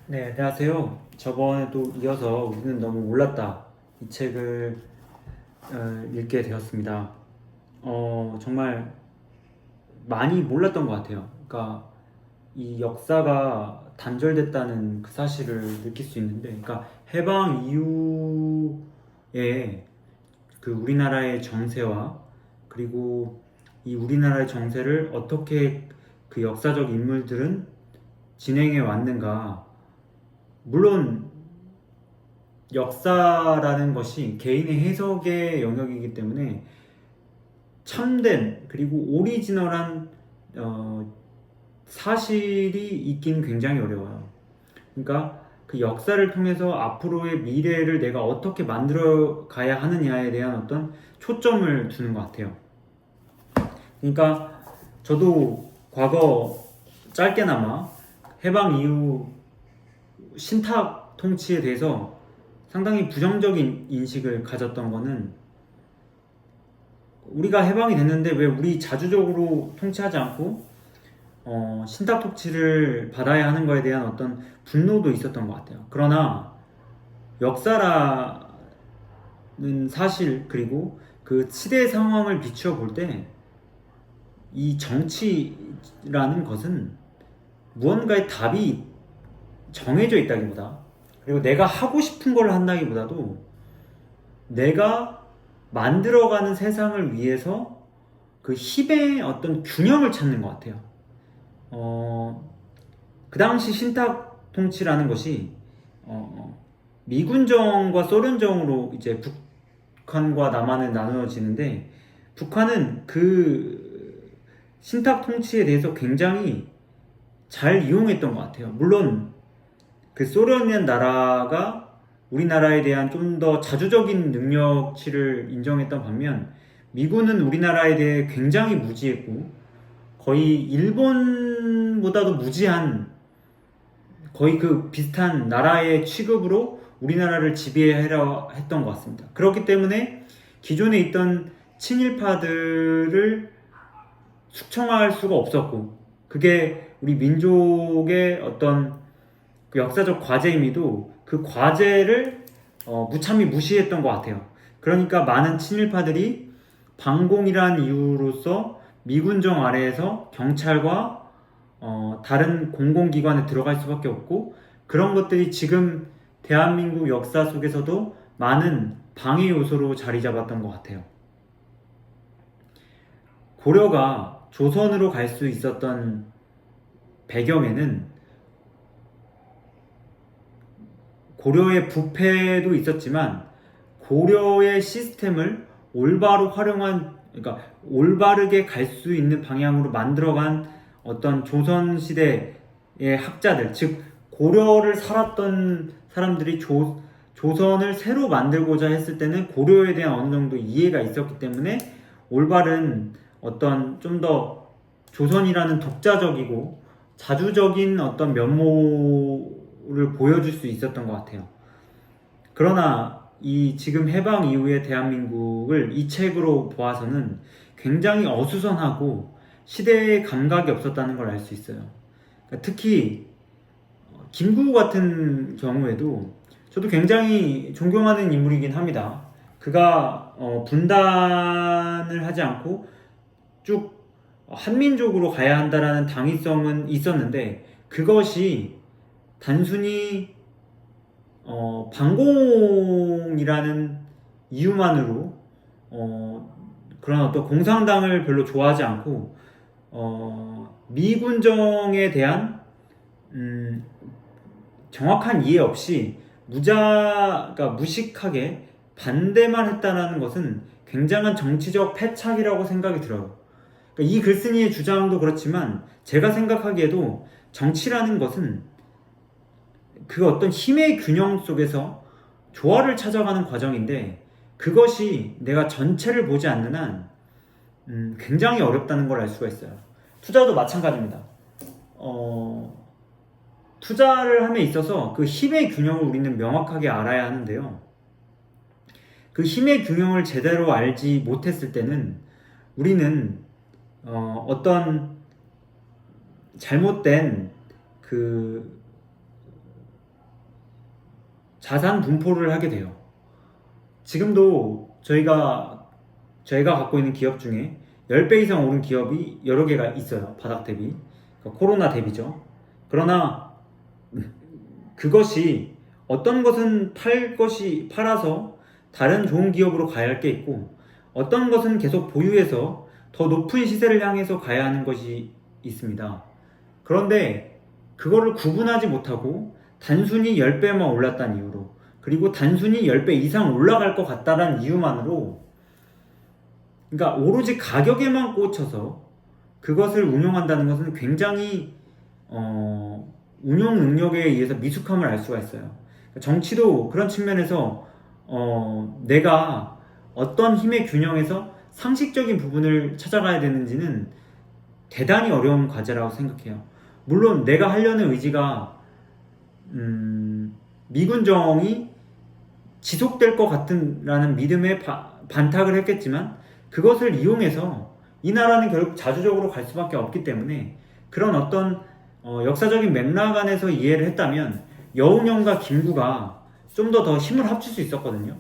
네, 안녕하세요. 저번에도 이어서 우리는 너무 몰랐다. 이 책을 읽게 되었습니다. 정말 많이 몰랐던 것 같아요. 그러니까 이 역사가 단절됐다는 그 사실을 느낄 수 있는데, 그러니까 해방 이후에 그 우리나라의 정세와 그리고 이 우리나라의 정세를 어떻게 그 역사적 인물들은 진행해 왔는가. 물론 역사라는 것이 개인의 해석의 영역이기 때문에 참된 그리고 오리지널한 어, 사실이 있긴 굉장히 어려워요. 그러니까 그 역사를 통해서 앞으로의 미래를 내가 어떻게 만들어 가야 하느냐에 대한 어떤 초점을 두는 것 같아요. 그러니까 저도 과거 짧게나마 해방 이후 신탁 통치에 대해서 상당히 부정적인 인식을 가졌던 거는, 우리가 해방이 됐는데 왜 우리 자주적으로 통치하지 않고 신탁 통치를 받아야 하는 거에 대한 어떤 분노도 있었던 것 같아요. 그러나 역사라는 사실 그리고 그 시대 상황을 비추어 볼 때 이 정치라는 것은 무언가의 답이 정해져 있다기보다, 그리고 내가 하고 싶은 걸 한다기보다도 내가 만들어가는 세상을 위해서 그 힘의 어떤 균형을 찾는 것 같아요. 그 당시 신탁 통치라는 것이 미군정과 소련정으로 이제 북한과 남한은 나누어지는데, 북한은 그 신탁 통치에 대해서 굉장히 잘 이용했던 것 같아요. 물론 그 소련이라는 나라가 우리나라에 대한 좀 더 자주적인 능력치를 인정했던 반면, 미군은 우리나라에 대해 굉장히 무지했고 거의 일본보다도 무지한, 거의 그 비슷한 나라의 취급으로 우리나라를 지배하려 했던 것 같습니다. 그렇기 때문에 기존에 있던 친일파들을 숙청할 수가 없었고, 그게 우리 민족의 어떤 그 역사적 과제임에도 그 과제를 무참히 무시했던 것 같아요. 그러니까 많은 친일파들이 반공이란 이유로서 미군정 아래에서 경찰과 다른 공공기관에 들어갈 수밖에 없고, 그런 것들이 지금 대한민국 역사 속에서도 많은 방해 요소로 자리 잡았던 것 같아요. 고려가 조선으로 갈 수 있었던 배경에는 고려의 부패도 있었지만 고려의 시스템을 올바로 활용한, 그러니까 올바르게 갈 수 있는 방향으로 만들어간 어떤 조선시대의 학자들, 즉 고려를 살았던 사람들이 조선을 새로 만들고자 했을 때는 고려에 대한 어느 정도 이해가 있었기 때문에 올바른 어떤 좀 더 조선이라는 독자적이고 자주적인 어떤 면모를 보여줄 수 있었던 것 같아요. 그러나 이 지금 해방 이후의 대한민국을 이 책으로 보아서는 굉장히 어수선하고 시대의 감각이 없었다는 걸 알 수 있어요. 그러니까 특히 김구 같은 경우에도 저도 굉장히 존경하는 인물이긴 합니다. 그가 분단을 하지 않고 쭉 한민족으로 가야 한다라는 당위성은 있었는데, 그것이 단순히 반공이라는 이유만으로 그런 어떤 공산당을 별로 좋아하지 않고 미군정에 대한 음, 정확한 이해 없이 그러니까 무식하게 반대만 했다는 것은 굉장한 정치적 패착이라고 생각이 들어요. 그러니까 이 글쓴이의 주장도 그렇지만 제가 생각하기에도 정치라는 것은 그 어떤 힘의 균형 속에서 조화를 찾아가는 과정인데, 그것이 내가 전체를 보지 않는 한 굉장히 어렵다는 걸 알 수가 있어요. 투자도 마찬가지입니다. 투자를 함에 있어서 그 힘의 균형을 우리는 명확하게 알아야 하는데요. 그 힘의 균형을 제대로 알지 못했을 때는 우리는 어떤 잘못된 그 자산 분포를 하게 돼요. 지금도 저희가 갖고 있는 기업 중에 10배 이상 오른 기업이 여러 개가 있어요. 바닥 대비. 그러니까 코로나 대비죠. 그러나 그것이 어떤 것은 팔아서 다른 좋은 기업으로 가야 할 게 있고, 어떤 것은 계속 보유해서 더 높은 시세를 향해서 가야 하는 것이 있습니다. 그런데 그거를 구분하지 못하고 단순히 10배만 올랐다는 이유로, 그리고 단순히 10배 이상 올라갈 것 같다는 이유만으로, 그러니까 오로지 가격에만 꽂혀서 그것을 운용한다는 것은 굉장히 운용 능력에 의해서 미숙함을 알 수가 있어요. 정치도 그런 측면에서 내가 어떤 힘의 균형에서 상식적인 부분을 찾아가야 되는지는 대단히 어려운 과제라고 생각해요. 물론 내가 하려는 의지가 미군정이 지속될 것 같은라는 믿음에 반탁을 했겠지만, 그것을 이용해서 이 나라는 결국 자주적으로 갈 수밖에 없기 때문에, 그런 어떤 역사적인 맥락 안에서 이해를 했다면 여운형과 김구가 좀 더 힘을 합칠 수 있었거든요.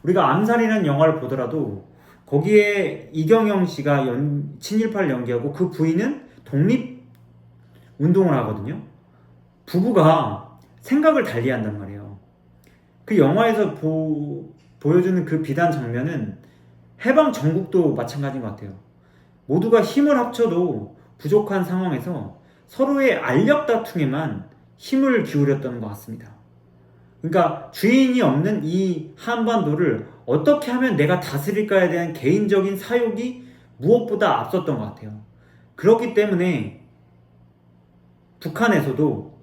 우리가 암살이라는 영화를 보더라도 거기에 이경영 씨가 친일파를 연기하고 그 부인은 독립운동을 하거든요. 부부가 생각을 달리 한단 말이에요. 그 영화에서 보여주는 그 비단 장면은 해방 전국도 마찬가지인 것 같아요. 모두가 힘을 합쳐도 부족한 상황에서 서로의 알력 다툼에만 힘을 기울였던 것 같습니다. 그러니까 주인이 없는 이 한반도를 어떻게 하면 내가 다스릴까에 대한 개인적인 사욕이 무엇보다 앞섰던 것 같아요. 그렇기 때문에 북한에서도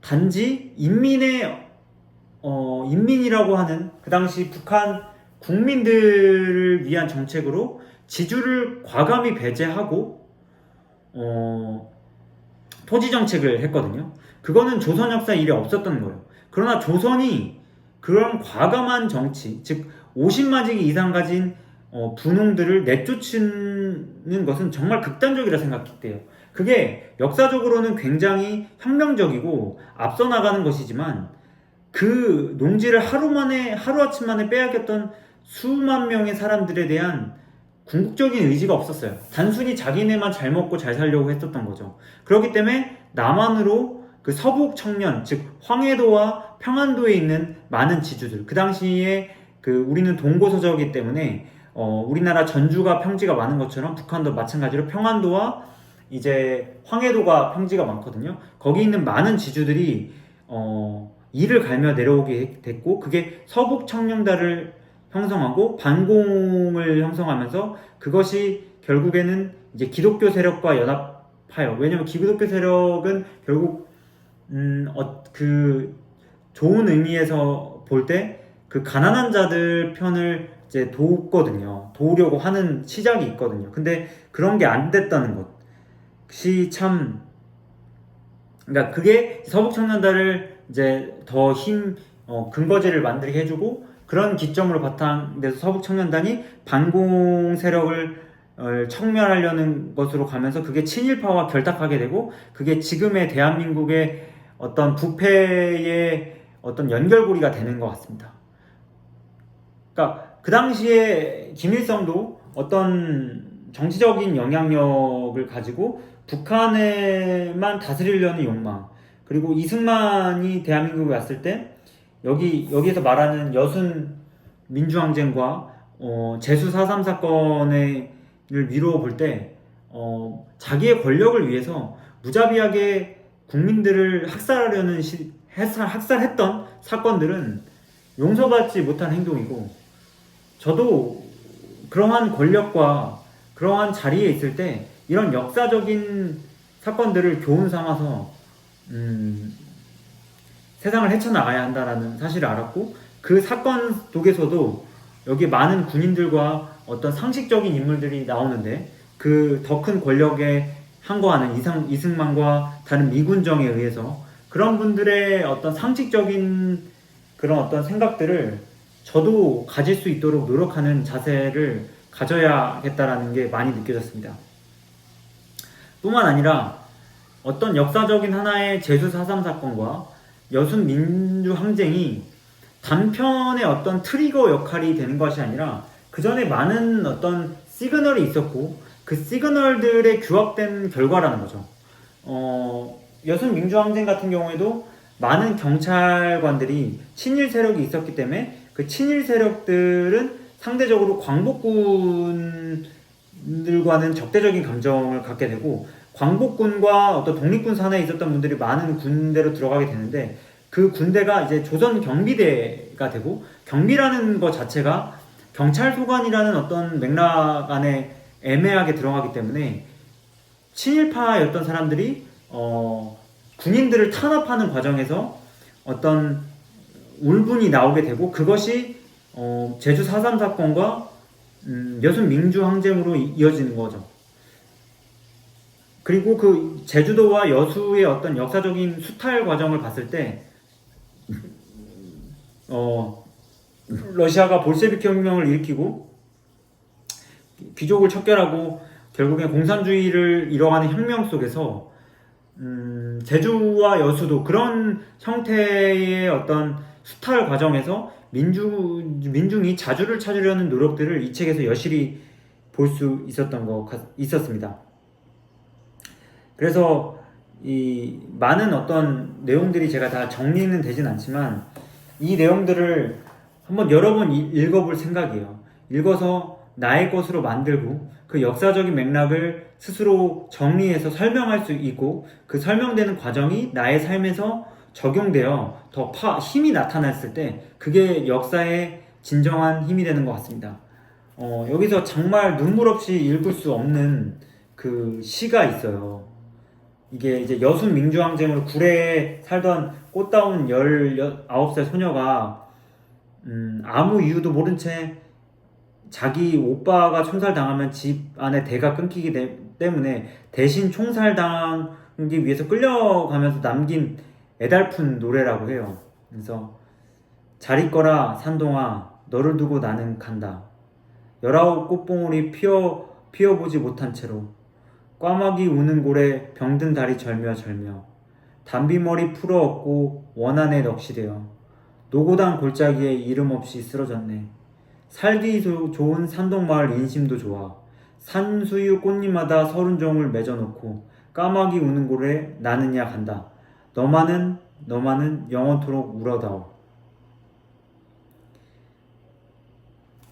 단지 인민이라고 하는, 그 당시 북한 국민들을 위한 정책으로 지주를 과감히 배제하고 토지 정책을 했거든요. 그거는 조선 역사에 일이 없었던 거예요. 그러나 조선이 그런 과감한 정치, 즉 50마지기 이상 가진 분홍들을 내쫓는 것은 정말 극단적이라 생각해요. 그게 역사적으로는 굉장히 혁명적이고 앞서 나가는 것이지만, 그 농지를 하루아침 만에 빼앗겼던 수만 명의 사람들에 대한 궁극적인 의지가 없었어요. 단순히 자기네만 잘 먹고 잘 살려고 했었던 거죠. 그렇기 때문에 남한으로 그 서북 청년, 즉 황해도와 평안도에 있는 많은 지주들, 그 당시에 우리는 동고서저이기 때문에 우리나라 전주가 평지가 많은 것처럼 북한도 마찬가지로 평안도와 이제 황해도가 평지가 많거든요. 거기 있는 많은 지주들이 이를 갈며 내려오게 됐고, 그게 서북 청년단을 형성하고 반공을 형성하면서 그것이 결국에는 이제 기독교 세력과 연합하여, 왜냐면 기독교 세력은 결국 그 좋은 의미에서 볼 때 그 가난한 자들 편을 이제 도우려고 하는 시작이 있거든요. 근데 그런 게 안 됐다는 것이 참, 그러니까 그게 서북 청년단을 이제 더 근거지를 만들게 해주고, 그런 기점으로 바탕돼서 서북 청년단이 반공 세력을 청멸하려는 것으로 가면서 그게 친일파와 결탁하게 되고, 그게 지금의 대한민국의 어떤 부패의 어떤 연결고리가 되는 것 같습니다. 그러니까 그 당시에 김일성도 어떤 정치적인 영향력을 가지고 북한에만 다스리려는 욕망, 그리고 이승만이 대한민국에 왔을 때 여기에서 말하는 여순 민주항쟁과 제수 4.3 사건을 미루어 볼 때 자기의 권력을 위해서 무자비하게 국민들을 학살했던 사건들은 용서받지 못한 행동이고, 저도 그러한 권력과 그러한 자리에 있을 때 이런 역사적인 사건들을 교훈 삼아서 세상을 헤쳐나가야 한다는 사실을 알았고, 그 사건 속에서도 여기 많은 군인들과 어떤 상식적인 인물들이 나오는데, 그 더 큰 권력에 항거하는 이승만과 다른 미군정에 의해서 그런 분들의 어떤 상식적인 그런 어떤 생각들을 저도 가질 수 있도록 노력하는 자세를 가져야겠다라는 게 많이 느껴졌습니다. 뿐만 아니라 어떤 역사적인 하나의 제수 4.3 사건과 여순 민주항쟁이 단편의 어떤 트리거 역할이 되는 것이 아니라 그 전에 많은 어떤 시그널이 있었고 그 시그널들의 규합된 결과라는 거죠. 여순 민주항쟁 같은 경우에도 많은 경찰관들이 친일 세력이 있었기 때문에 그 친일 세력들은 상대적으로 광복군들과는 적대적인 감정을 갖게 되고 광복군과 어떤 독립군 산하에 있었던 분들이 많은 군대로 들어가게 되는데 그 군대가 이제 조선 경비대가 되고 경비라는 것 자체가 경찰 소관이라는 어떤 맥락 안에 애매하게 들어가기 때문에 친일파였던 사람들이 군인들을 탄압하는 과정에서 어떤 울분이 나오게 되고 그것이 제주 4.3 사건과 여순 민주 항쟁으로 이어지는 거죠. 그리고 그 제주도와 여수의 어떤 역사적인 수탈 과정을 봤을 때 러시아가 볼셰비키 혁명을 일으키고 귀족을 척결하고 결국엔 공산주의를 이뤄가는 혁명 속에서 제주와 여수도 그런 형태의 어떤 수탈 과정에서 민중이 자주를 찾으려는 노력들을 이 책에서 여실히 볼 수 있었습니다. 그래서 이 많은 어떤 내용들이 제가 다 정리는 되진 않지만 이 내용들을 한번 여러 번 읽어볼 생각이에요. 읽어서 나의 것으로 만들고 그 역사적인 맥락을 스스로 정리해서 설명할 수 있고 그 설명되는 과정이 나의 삶에서 적용되어 더 힘이 나타났을 때 그게 역사의 진정한 힘이 되는 것 같습니다. 여기서 정말 눈물 없이 읽을 수 없는 그 시가 있어요. 이게 이제 여순 민주항쟁으로 구례에 살던 꽃다운 19살 소녀가 아무 이유도 모른 채 자기 오빠가 총살당하면 집 안에 대가 끊기기 때문에 대신 총살당하기 위해서 끌려가면서 남긴 애달픈 노래라고 해요. 그래서 잘 있거라 산동아 너를 두고 나는 간다. 19 꽃봉오리 피어보지 못한 채로 꽈막이 우는 고래 병든 다리 절며 단비머리 풀어엎고 원한에 넋이되어 노고단 골짜기에 이름 없이 쓰러졌네. 살기 좋은 산동마을 인심도 좋아. 산수유 꽃잎마다 서른종을 맺어놓고 까마귀 우는 고래 나느냐 간다. 너만은 영원토록 울어다오.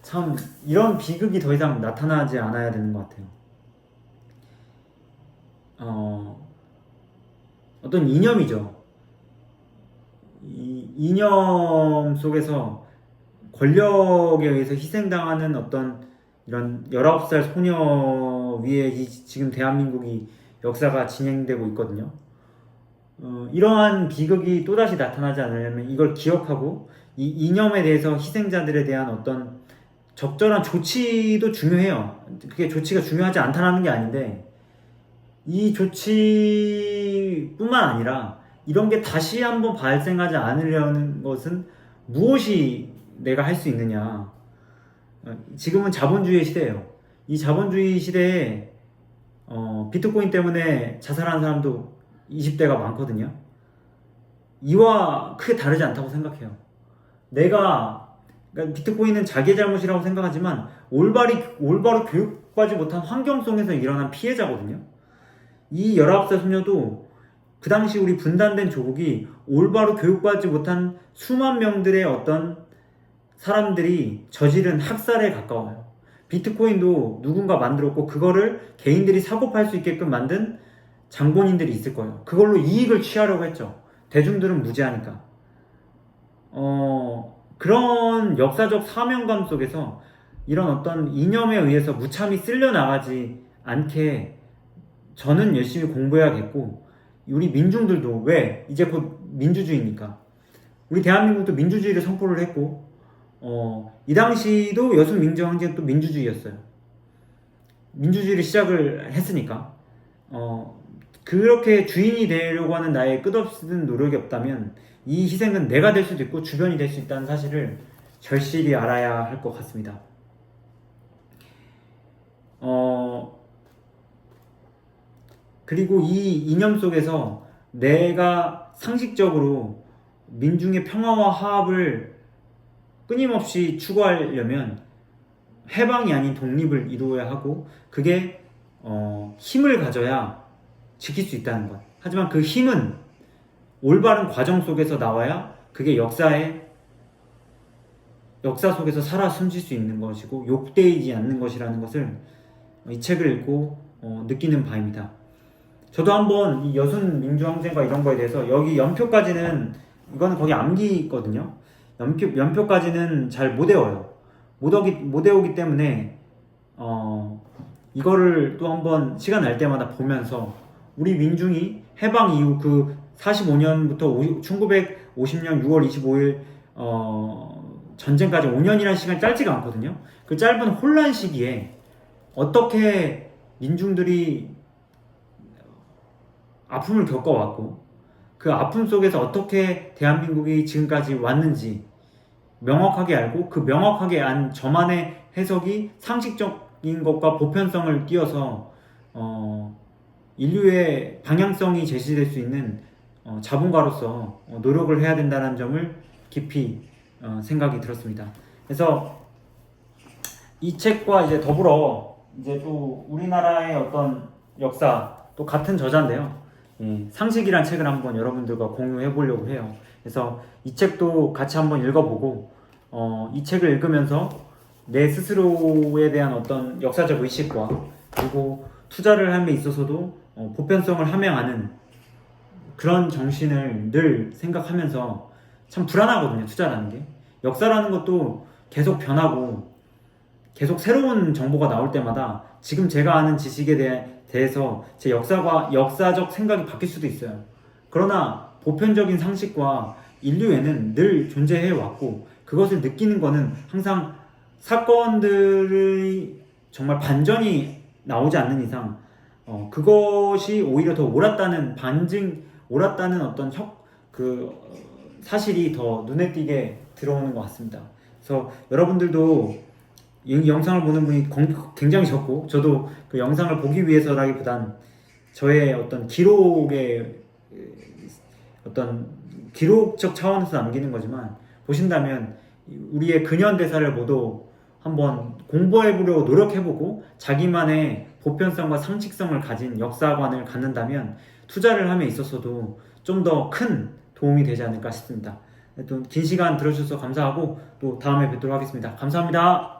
참 이런 비극이 더 이상 나타나지 않아야 되는 것 같아요. 어떤 이념이죠. 이 이념 속에서 권력에 의해서 희생당하는 어떤 이런 19살 소녀 위에 지금 대한민국이 역사가 진행되고 있거든요. 이러한 비극이 또다시 나타나지 않으려면 이걸 기억하고 이 이념에 대해서 희생자들에 대한 어떤 적절한 조치도 중요해요. 그게 조치가 중요하지 않다는 게 아닌데 이 조치뿐만 아니라 이런 게 다시 한번 발생하지 않으려는 것은 무엇이 내가 할 수 있느냐. 지금은 자본주의 시대예요. 이 자본주의 시대에 비트코인 때문에 자살한 사람도 20대가 많거든요. 이와 크게 다르지 않다고 생각해요. 그러니까 비트코인은 자기의 잘못이라고 생각하지만 올바로 교육받지 못한 환경 속에서 일어난 피해자거든요. 이 19살 소녀도 그 당시 우리 분단된 조국이 올바로 교육받지 못한 수만 명들의 어떤 사람들이 저지른 학살에 가까워요. 비트코인도 누군가 만들었고 그거를 개인들이 사고 팔 수 있게끔 만든 장본인들이 있을 거예요. 그걸로 이익을 취하려고 했죠. 대중들은 무지하니까. 그런 역사적 사명감 속에서 이런 어떤 이념에 의해서 무참히 쓸려나가지 않게 저는 열심히 공부해야겠고 우리 민중들도 왜 이제 곧 민주주의니까 우리 대한민국도 민주주의를 선포를 했고 이 당시도 여순 민주항쟁 또 민주주의였어요. 민주주의를 시작을 했으니까 그렇게 주인이 되려고 하는 나의 끝없는 노력이 없다면 이 희생은 내가 될 수도 있고 주변이 될 수 있다는 사실을 절실히 알아야 할 것 같습니다. 그리고 이 이념 속에서 내가 상식적으로 민중의 평화와 화합을 끊임없이 추구하려면 해방이 아닌 독립을 이루어야 하고, 그게 힘을 가져야 지킬 수 있다는 것. 하지만 그 힘은 올바른 과정 속에서 나와야 그게 역사 속에서 살아 숨질 수 있는 것이고 욕되이지 않는 것이라는 것을 이 책을 읽고 느끼는 바입니다. 저도 한번 이 여순 민주항쟁과 이런 거에 대해서, 여기 연표까지는, 이거는 거기 암기거든요. 연표까지는 잘 못 외워요. 못 외우기 때문에 이거를 또 한번 시간 날 때마다 보면서, 우리 민중이 해방 이후 그 45년부터 1950년 6월 25일 전쟁까지 5년이라는 시간이 짧지가 않거든요. 그 짧은 혼란 시기에 어떻게 민중들이 아픔을 겪어왔고, 그 아픔 속에서 어떻게 대한민국이 지금까지 왔는지 명확하게 알고, 그 명확하게 안 저만의 해석이 상식적인 것과 보편성을 띄어서 인류의 방향성이 제시될 수 있는 자본가로서 노력을 해야 된다는 점을 깊이 생각이 들었습니다. 그래서 이 책과 이제 더불어 이제 또 우리나라의 어떤 역사, 또 같은 저자인데요. 상식이란 책을 한번 여러분들과 공유해 보려고 해요. 그래서 이 책도 같이 한번 읽어보고, 이 책을 읽으면서 내 스스로에 대한 어떤 역사적 의식과, 그리고 투자를 함에 있어서도 보편성을 함양하는 그런 정신을 늘 생각하면서, 참 불안하거든요, 투자라는 게. 역사라는 것도 계속 변하고 계속 새로운 정보가 나올 때마다 지금 제가 아는 지식에 대해서 제 역사적 생각이 바뀔 수도 있어요. 그러나 보편적인 상식과 인류에는 늘 존재해 왔고, 그것을 느끼는 거는 항상 사건들의 정말 반전이 나오지 않는 이상 그것이 오히려 더 옳았다는 어떤 사실이 더 눈에 띄게 들어오는 것 같습니다. 그래서 여러분들도 이 영상을 보는 분이 굉장히 적고, 저도 그 영상을 보기 위해서라기보단 저의 어떤 기록적 차원에서 남기는 거지만, 보신다면 우리의 근현대사를 모두 한번 공부해보려고 노력해보고 자기만의 보편성과 상식성을 가진 역사관을 갖는다면 투자를 함에 있어서도 좀 더 큰 도움이 되지 않을까 싶습니다. 또 긴 시간 들어주셔서 감사하고, 또 다음에 뵙도록 하겠습니다. 감사합니다.